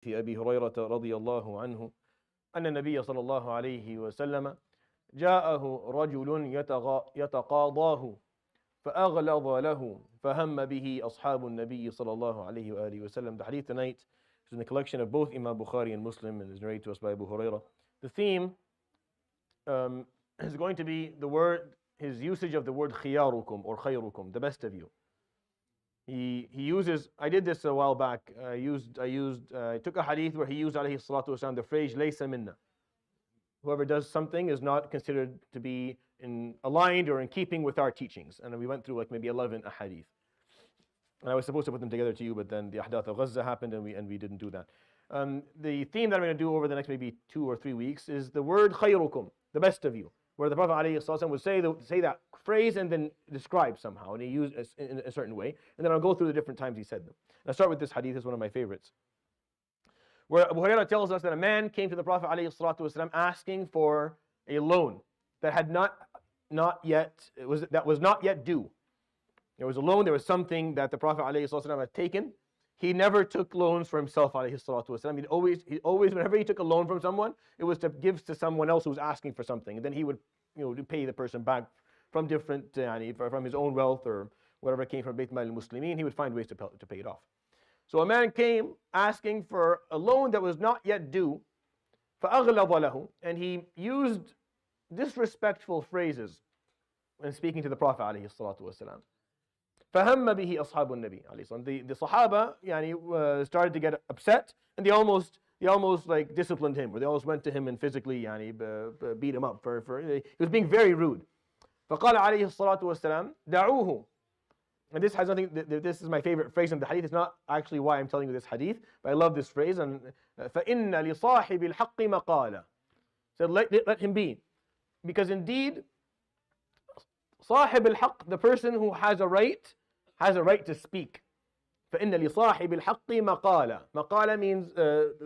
في أبي هريرة رضي الله عنه أن النبي صلى الله عليه وسلم جاءه رجل يتقاضاه فأغلظ له فهم به أصحاب النبي صلى الله عليه وآله وسلم. The hadith tonight is in the collection of both Imam Bukhari and Muslim and is narrated to us by Abu Hurairah. The theme is going to be his usage of the word khiyarukum or khayrukum, the best of you. He uses, I did this a while back, I took a hadith where he used alayhi salatu wasalam the phrase laysa minna. Whoever does something is not considered to be aligned or in keeping with our teachings. And we went through like maybe 11 ahadith. And I was supposed to put them together to you, but then the ahdath of Gaza happened and we didn't do that. The theme that I'm going to do over the next maybe 2 or 3 weeks is the word khayrukum, the best of you, where the Prophet ﷺ would say that phrase and then describe somehow, and he used it in a certain way. And then I'll go through the different times he said them. And I'll start with this hadith, it's one of my favorites, where Abu Hurairah tells us that a man came to the Prophet ﷺ asking for a loan that had that was not yet due. There was a loan, there was something that the Prophet ﷺ had taken. He never took loans for himself ﷺ. He always, whenever he took a loan from someone, it was to give to someone else who was asking for something, and then he would, pay the person back from different, from his own wealth or whatever came from Bayt Mal al-Muslimin. He would find ways to pay it off. So a man came asking for a loan that was not yet due, فَأَغْلَظَ لَهُ, and he used disrespectful phrases when speaking to the Prophet ﷺ. فَهَمَّ بِهِ أَصْحَابُ النَّبِي. The Sahaba started to get upset, and they almost like disciplined him, or they almost went to him and physically beat him up he was being very rude. فَقَالَ عَلَيْهِ الصَّلَاةُ وَالسَّلَامُ دَعُوهُ. And this has nothing, this is my favorite phrase in the hadith. It's not actually why I'm telling you this hadith, but I love this phrase. And فَإِنَّ لِصَاحِبِ الْحَقِّ مَقَالًا. So let him be. Because indeed, صاحب الحق, the person who has a right to speak. فإن لصاحب الحق مقالة. مقالة means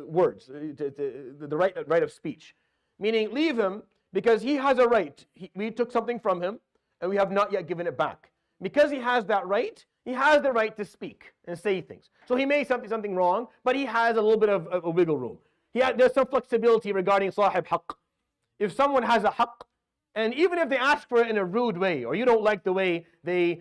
words, the right of speech. Meaning, leave him because he has a right. We took something from him and we have not yet given it back. Because he has that right, he has the right to speak and say things. So he may say something wrong, but he has a little bit of a wiggle room. There's some flexibility regarding صاحب حق. If someone has a haqq, and even if they ask for it in a rude way, or you don't like the way they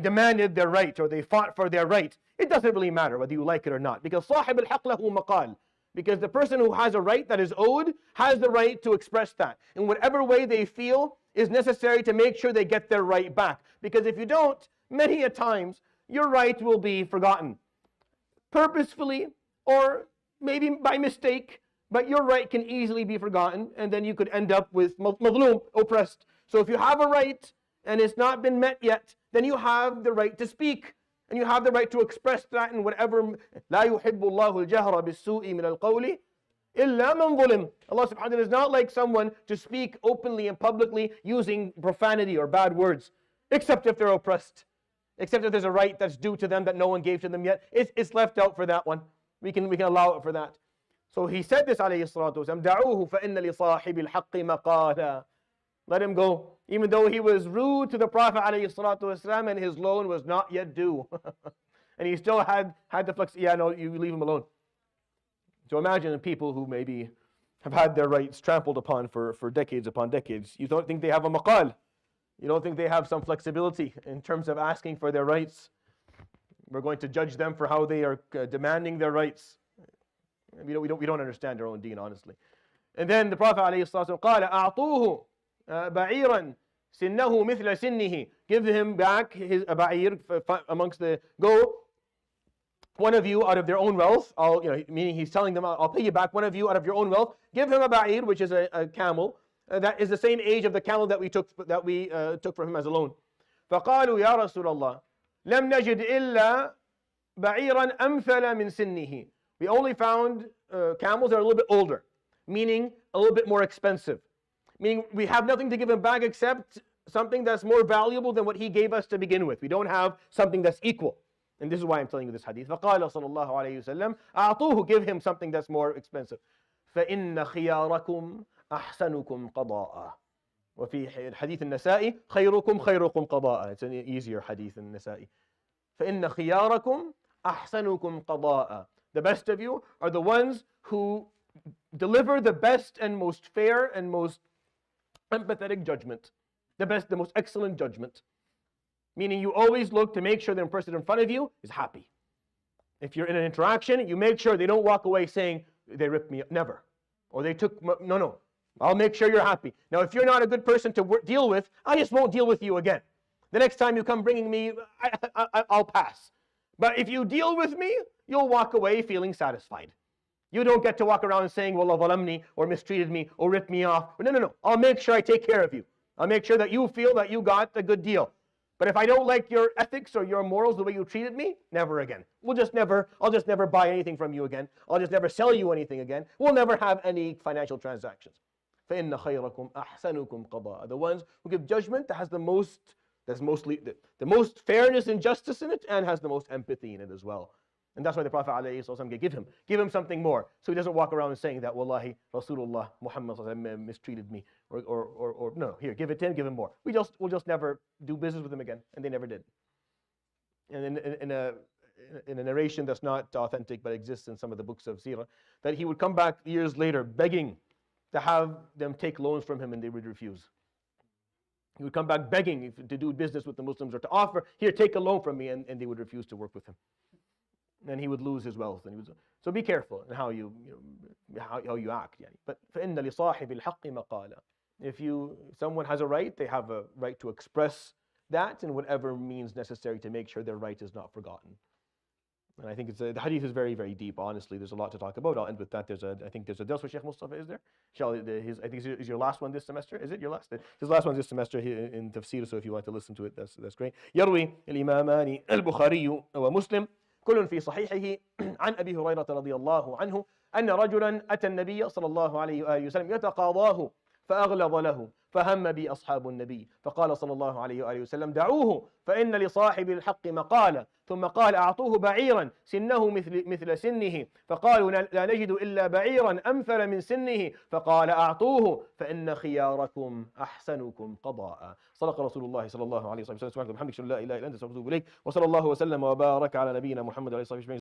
demanded their right, or they fought for their right, it doesn't really matter whether you like it or not. Because صاحب الحق له مقال. Because the person who has a right that is owed has the right to express that in whatever way they feel is necessary to make sure they get their right back. Because if you don't, many a times, your right will be forgotten. Purposefully, or maybe by mistake, but your right can easily be forgotten, and then you could end up with mazloom, oppressed. So if you have a right, and it's not been met yet, then you have the right to speak, and you have the right to express that in whatever. لا يحب الله الجهر بالسوء من القول إلا من ظلم. Allah subhanahu wa ta'ala is not like someone to speak openly and publicly using profanity or bad words, except if they're oppressed, except if there's a right that's due to them that no one gave to them yet. It's left out for that one. We can allow it for that. So he said this alayhi salatu wasalam, دعوه فإن لصاحب الحق مقالا. Let him go, even though he was rude to the Prophet alayhi salatu wasalam and his loan was not yet due. And he still had the flex, you leave him alone. So imagine people who maybe have had their rights trampled upon for decades upon decades. You don't think they have a maqal. You don't think they have some flexibility in terms of asking for their rights. We're going to judge them for how they are demanding their rights. We don't understand our own deen, honestly. And then the Prophet ﷺ قال أعطوه بعيرا سنه مثل سنه. Give him back his ba'ir amongst go one of you out of their own wealth. Meaning he's telling them, I'll pay you back one of you out of your own wealth. Give him a ba'ir, which is a camel that is the same age of the camel that we took from him as a loan. فقالوا يا رسول الله لم نجد إلا بعيرا أمثل من سنه. We only found camels that are a little bit older, meaning a little bit more expensive. Meaning we have nothing to give him back except something that's more valuable than what he gave us to begin with. We don't have something that's equal. And this is why I'm telling you this hadith. فَقَالَ صَلَى اللَّهُ عَلَيْهِ وسلم أَعْطُوهُ. Give him something that's more expensive. فَإِنَّ خِيَارَكُمْ أَحْسَنُكُمْ قَضَاءً. وفي حديث النسائي خيركم خيركم قضاءً. It's an easier hadith in النسائي. فإن خياركم أحسنكم قضاءً. The best of you are the ones who deliver the best and most fair and most empathetic judgment. The best, the most excellent judgment. Meaning you always look to make sure the person in front of you is happy. If you're in an interaction, you make sure they don't walk away saying, they ripped me up. Never. Or they took, no. I'll make sure you're happy. Now, if you're not a good person to deal with, I just won't deal with you again. The next time you come bringing me, I'll pass. But if you deal with me, you'll walk away feeling satisfied. You don't get to walk around saying, Wallah zalamni, or mistreated me, or ripped me off. No. I'll make sure I take care of you. I'll make sure that you feel that you got a good deal. But if I don't like your ethics or your morals, the way you treated me, never again. I'll just never buy anything from you again. I'll just never sell you anything again. We'll never have any financial transactions. فَإِنَّ خَيْرَكُمْ أَحْسَنُكُمْ قَضَاءً. The ones who give judgment that has the most fairness and justice in it, and has the most empathy in it as well. And that's why the Prophet ﷺ give him something more, so he doesn't walk around saying that Wallahi Rasulullah Muhammad mistreated me, or no, here, give it to him, give him more. We'll just never do business with him again, and they never did. And in a narration that's not authentic but exists in some of the books of Seerah, that he would come back years later begging to have them take loans from him, and they would refuse. He would come back begging to do business with the Muslims, or to offer, here, take a loan from me, and they would refuse to work with him. And he would lose his wealth. So be careful in how you act. Yani. But فَإِنَّ لِصَاحِبِ الْحَقِّ مَقَالًا. If someone has a right, they have a right to express that in whatever means necessary to make sure their right is not forgotten. And I think the hadith is very, very deep. Honestly, there's a lot to talk about. I'll end with that. I think there's a dars with Sheikh Mustafa, is there? I think is your last one this semester. Is it your last? His last one this semester in tafsir. So if you want to listen to it, that's great. يروي الإمامان البخاري ومسلم كل في صحيحه عن أبي هريرة رضي الله عنه أن رجلا أتى النبي صلى الله عليه وآله وسلم يتقاضاه فأغلظ له فهم بي أصحاب النبي فقال صلى الله عليه وآله وسلم دعوه فإن لصاحب الحق مقالا ثم قال أعطوه بعيرا سنه مثل سنه فقالوا لا نجد إلا بعيرا أمثل من سنه فقال أعطوه فإن خياركم أحسنكم قضاء. صدق رسول الله صلى الله عليه وسلم. سبحانك وبحمدك لا إله إلا أنت أستغفرك وأتوب إليك. وصلى الله وسلم وبارك على نبينا محمد وعلى آله وصحبه أجمعين.